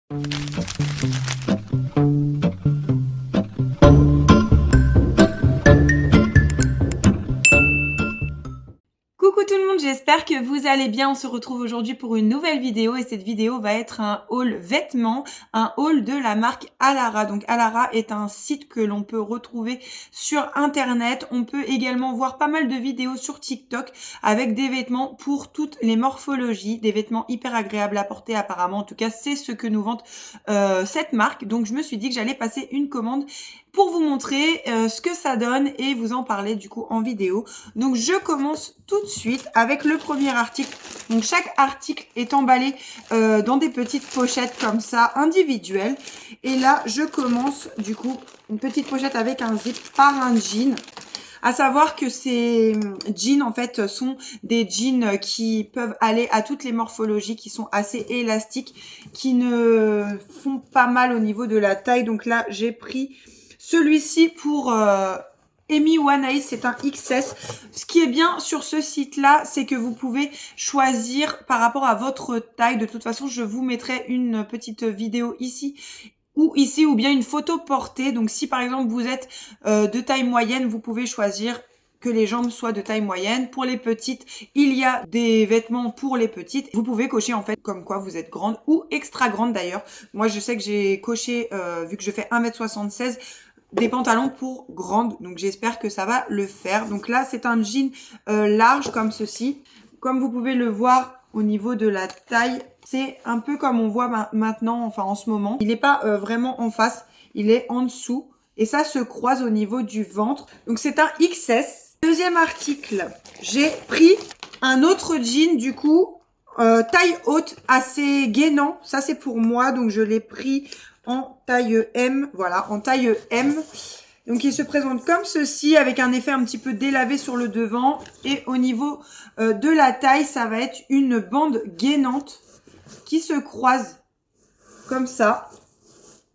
Coucou tout le monde, j'espère que vous allez bien. On se retrouve aujourd'hui pour une nouvelle vidéo et cette vidéo va être un haul vêtements, un haul de la marque Alara. Donc Alara est un site que l'on peut retrouver sur internet. On peut également voir pas mal de vidéos sur TikTok avec des vêtements pour toutes les morphologies, des vêtements hyper agréables à porter apparemment. En tout cas, c'est ce que nous vante cette marque. Donc je me suis dit que j'allais passer une commande pour vous montrer ce que ça donne et vous en parler du coup en vidéo. Donc je commence tout de suite avec le premier article. Donc chaque article est emballé dans des petites pochettes comme ça individuelles. Et là je commence du coup une petite pochette avec un zip par un jean. À savoir que ces jeans en fait sont des jeans qui peuvent aller à toutes les morphologies, qui sont assez élastiques, qui ne font pas mal au niveau de la taille. Donc là j'ai pris celui-ci pour Amy One c'est un XS. Ce qui est bien sur ce site-là, c'est que vous pouvez choisir par rapport à votre taille. De toute façon, je vous mettrai une petite vidéo ici ou bien une photo portée. Donc si par exemple vous êtes de taille moyenne, vous pouvez choisir que les jambes soient de taille moyenne. Pour les petites, il y a des vêtements pour les petites. Vous pouvez cocher en fait comme quoi vous êtes grande ou extra grande d'ailleurs. Moi je sais que j'ai coché, vu que je fais 1m76, des pantalons pour grande, donc j'espère que ça va le faire. Donc là c'est un jean large comme ceci, comme vous pouvez le voir au niveau de la taille, c'est un peu comme on voit maintenant, enfin en ce moment. Il n'est pas vraiment en face, il est en dessous et ça se croise au niveau du ventre. Donc c'est un XS. Deuxième article, j'ai pris un autre jean du coup, taille haute, assez gainant. Ça c'est pour moi, donc je l'ai pris en taille M, voilà, en taille M. Donc il se présente comme ceci, avec un effet un petit peu délavé sur le devant. Et au niveau de la taille, ça va être une bande gainante qui se croise comme ça.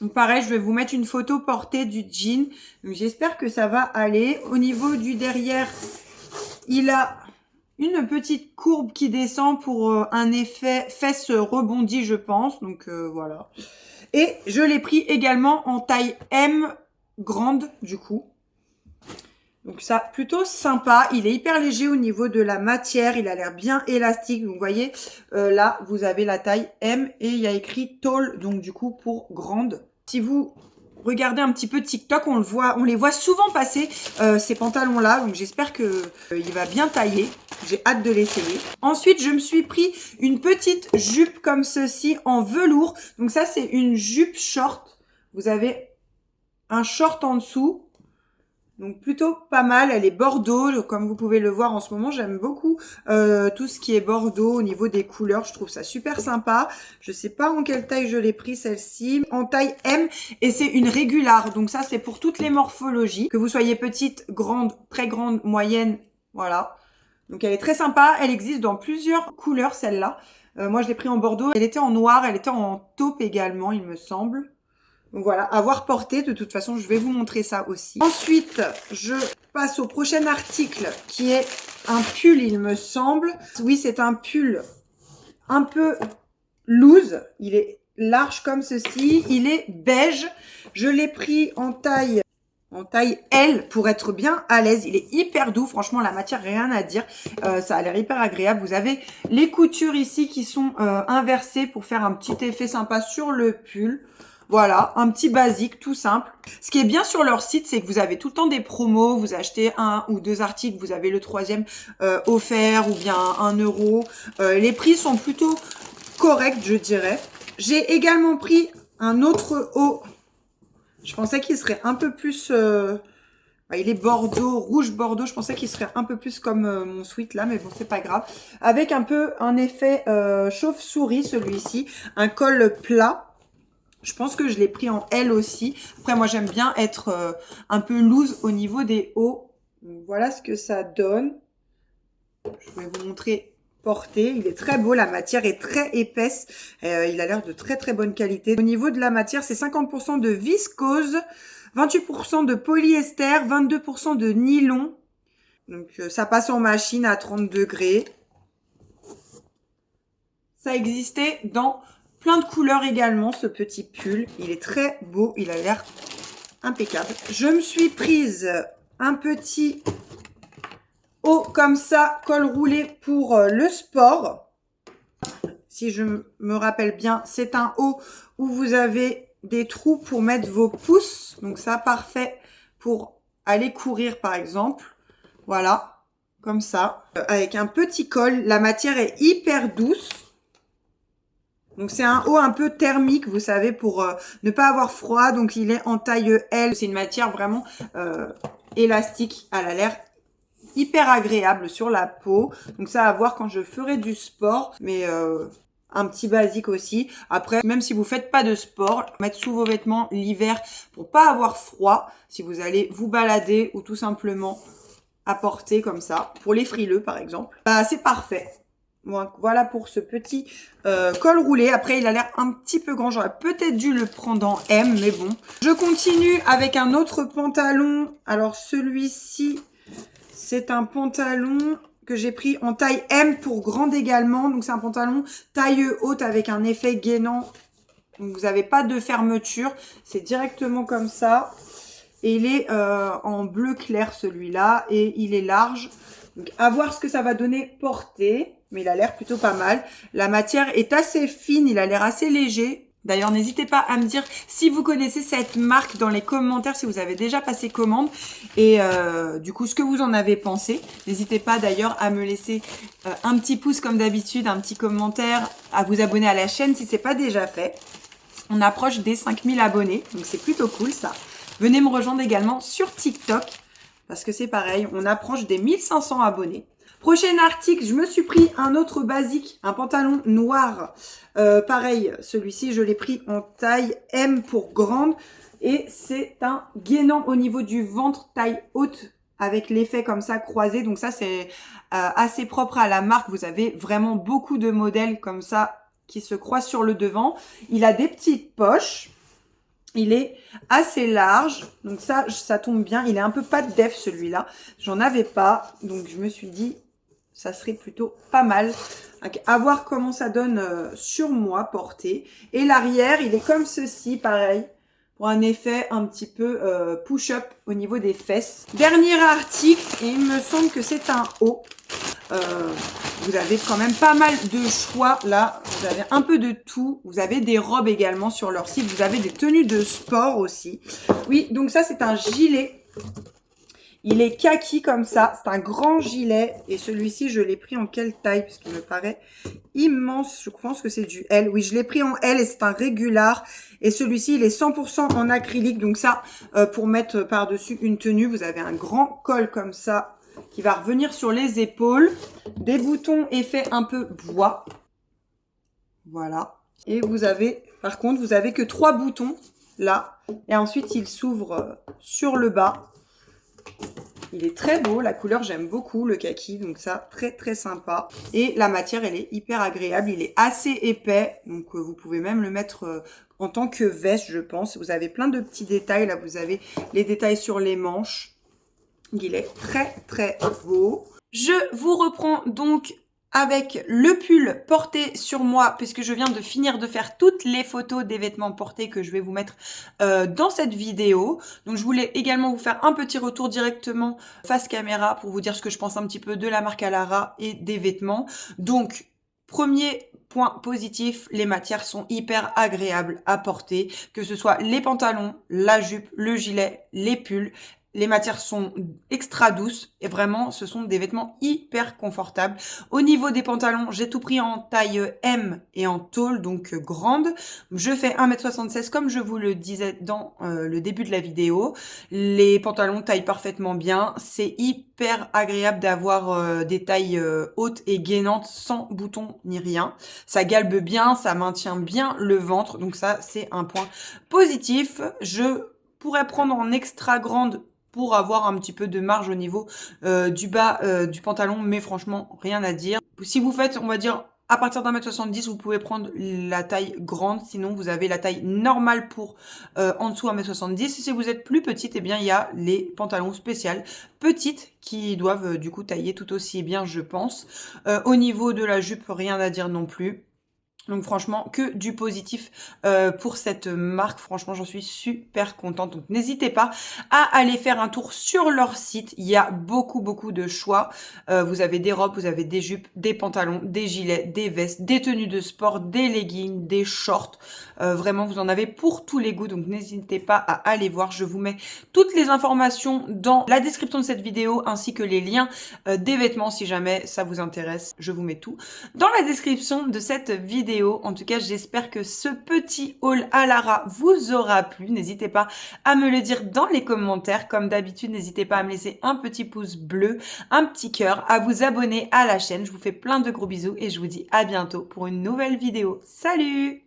Donc pareil, je vais vous mettre une photo portée du jean. Donc j'espère que ça va aller. Au niveau du derrière, il a une petite courbe qui descend pour un effet fesse rebondie, je pense. Donc voilà. Et je l'ai pris également en taille M grande du coup. Donc ça, plutôt sympa. Il est hyper léger au niveau de la matière. Il a l'air bien élastique. Donc vous voyez, là, vous avez la taille M et il y a écrit tall, donc du coup pour grande. Si vous regardez un petit peu TikTok, on les voit souvent passer ces pantalons-là. Donc j'espère que il va bien tailler. J'ai hâte de l'essayer. Ensuite, je me suis pris une petite jupe comme ceci en velours. Donc ça, c'est une jupe short. Vous avez un short en dessous. Donc plutôt pas mal, elle est bordeaux, comme vous pouvez le voir en ce moment, j'aime beaucoup tout ce qui est bordeaux au niveau des couleurs, je trouve ça super sympa. Je sais pas en quelle taille je l'ai pris celle-ci, en taille M et c'est une régulière, donc ça c'est pour toutes les morphologies, que vous soyez petite, grande, très grande, moyenne, voilà. Donc elle est très sympa, elle existe dans plusieurs couleurs celle-là. Moi je l'ai pris en bordeaux, elle était en noir, elle était en taupe également il me semble. Donc voilà, à voir porter, de toute façon, je vais vous montrer ça aussi. Ensuite, je passe au prochain article qui est un pull, il me semble. Oui, c'est un pull un peu loose. Il est large comme ceci. Il est beige. Je l'ai pris en taille L pour être bien à l'aise. Il est hyper doux. Franchement, la matière, rien à dire. Ça a l'air hyper agréable. Vous avez les coutures ici qui sont inversées pour faire un petit effet sympa sur le pull. Voilà, un petit basique tout simple. Ce qui est bien sur leur site, c'est que vous avez tout le temps des promos. Vous achetez 1 ou 2 articles, vous avez le troisième offert ou bien 1 euro. Les prix sont plutôt corrects, je dirais. J'ai également pris un autre haut. Je pensais qu'il serait un peu plus... il est bordeaux, rouge bordeaux. Je pensais qu'il serait un peu plus comme mon sweat là, mais bon, c'est pas grave. Avec un peu un effet chauve-souris, celui-ci. Un col plat. Je pense que je l'ai pris en L aussi. Après, moi, j'aime bien être un peu loose au niveau des hauts. Donc, voilà ce que ça donne. Je vais vous montrer porté. Il est très beau. La matière est très épaisse. Il a l'air de très, très bonne qualité. Au niveau de la matière, c'est 50% de viscose, 28% de polyester, 22% de nylon. Donc, ça passe en machine à 30 degrés. Ça existait dans Plein de couleurs également, ce petit pull. Il est très beau, il a l'air impeccable. Je me suis prise un petit haut comme ça, col roulé pour le sport. Si je me rappelle bien, c'est un haut où vous avez des trous pour mettre vos pouces. Donc ça, parfait pour aller courir par exemple. Voilà, comme ça. Avec un petit col, la matière est hyper douce. Donc c'est un haut un peu thermique, vous savez, pour ne pas avoir froid. Donc il est en taille L. C'est une matière vraiment élastique. Elle a l'air hyper agréable sur la peau. Donc ça à voir quand je ferai du sport. Mais un petit basique aussi. Après, même si vous faites pas de sport, mettre sous vos vêtements l'hiver pour pas avoir froid. Si vous allez vous balader ou tout simplement apporter comme ça. Pour les frileux par exemple. C'est parfait. Bon, voilà pour ce petit col roulé. Après, il a l'air un petit peu grand. J'aurais peut-être dû le prendre en M, mais bon. Je continue avec un autre pantalon. Alors, celui-ci, c'est un pantalon que j'ai pris en taille M pour grande également. Donc, c'est un pantalon taille haute avec un effet gainant. Donc, vous n'avez pas de fermeture. C'est directement comme ça. Et il est en bleu clair, celui-là. Et il est large. Donc, à voir ce que ça va donner portée. Mais il a l'air plutôt pas mal. La matière est assez fine, il a l'air assez léger. D'ailleurs, n'hésitez pas à me dire si vous connaissez cette marque dans les commentaires, si vous avez déjà passé commande. Et du coup, ce que vous en avez pensé. N'hésitez pas d'ailleurs à me laisser un petit pouce comme d'habitude, un petit commentaire, à vous abonner à la chaîne si c'est pas déjà fait. On approche des 5000 abonnés, donc c'est plutôt cool ça. Venez me rejoindre également sur TikTok, parce que c'est pareil, on approche des 1500 abonnés. Prochain article, je me suis pris un autre basique, un pantalon noir. Pareil, celui-ci, je l'ai pris en taille M pour grande. Et c'est un gainant au niveau du ventre, taille haute, avec l'effet comme ça croisé. Donc ça, c'est assez propre à la marque. Vous avez vraiment beaucoup de modèles comme ça qui se croisent sur le devant. Il a des petites poches. Il est assez large, donc ça tombe bien. Il est un peu pas de def celui-là. J'en avais pas, donc je me suis dit ça serait plutôt pas mal. À voir comment ça donne sur moi porté. Et l'arrière, il est comme ceci, pareil, pour un effet un petit peu push-up au niveau des fesses. Dernier article, et il me semble que c'est un haut. Vous avez quand même pas mal de choix là, vous avez un peu de tout, vous avez des robes également sur leur site, vous avez des tenues de sport aussi. Oui, donc ça c'est un gilet, il est kaki comme ça, c'est un grand gilet et celui-ci je l'ai pris en quelle taille parce qu'il me paraît immense, je pense que c'est du L. Oui, je l'ai pris en L et c'est un régular et celui-ci il est 100% en acrylique, donc ça pour mettre par-dessus une tenue, vous avez un grand col comme ça qui va revenir sur les épaules. Des boutons effet un peu bois. Voilà. Et vous avez, par contre, vous avez que 3 boutons là. Et ensuite, il s'ouvre sur le bas. Il est très beau. La couleur, j'aime beaucoup le kaki. Donc ça, très très sympa. Et la matière, elle est hyper agréable. Il est assez épais. Donc vous pouvez même le mettre en tant que veste, je pense. Vous avez plein de petits détails. Là, vous avez les détails sur les manches. Il est très très beau. Je vous reprends donc avec le pull porté sur moi puisque je viens de finir de faire toutes les photos des vêtements portés que je vais vous mettre dans cette vidéo. Donc je voulais également vous faire un petit retour directement face caméra pour vous dire ce que je pense un petit peu de la marque Alara et des vêtements. Donc premier point positif, les matières sont hyper agréables à porter, que ce soit les pantalons, la jupe, le gilet, les pulls. Les matières sont extra douces et vraiment, ce sont des vêtements hyper confortables. Au niveau des pantalons, j'ai tout pris en taille M et en tôle, donc grande. Je fais 1m76 comme je vous le disais dans le début de la vidéo. Les pantalons taillent parfaitement bien. C'est hyper agréable d'avoir des tailles hautes et gainantes sans boutons ni rien. Ça galbe bien, ça maintient bien le ventre. Donc ça, c'est un point positif. Je pourrais prendre en extra grande pour avoir un petit peu de marge au niveau du bas du pantalon, mais franchement, rien à dire. Si vous faites, on va dire, à partir d'1m70, vous pouvez prendre la taille grande, sinon vous avez la taille normale pour en dessous 1m70. Si vous êtes plus petite, eh bien, il y a les pantalons spéciaux petites qui doivent du coup tailler tout aussi bien, je pense. Au niveau de la jupe, rien à dire non plus. Donc franchement, que du positif pour cette marque. Franchement, j'en suis super contente. Donc n'hésitez pas à aller faire un tour sur leur site. Il y a beaucoup de choix. Vous avez des robes, vous avez des jupes, des pantalons, des gilets, des vestes, des tenues de sport, des leggings, des shorts. Vraiment, vous en avez pour tous les goûts. Donc n'hésitez pas à aller voir. Je vous mets toutes les informations dans la description de cette vidéo ainsi que les liens des vêtements si jamais ça vous intéresse. Je vous mets tout dans la description de cette vidéo. En tout cas, j'espère que ce petit haul à Lara vous aura plu. N'hésitez pas à me le dire dans les commentaires. Comme d'habitude, n'hésitez pas à me laisser un petit pouce bleu, un petit cœur, à vous abonner à la chaîne. Je vous fais plein de gros bisous et je vous dis à bientôt pour une nouvelle vidéo. Salut!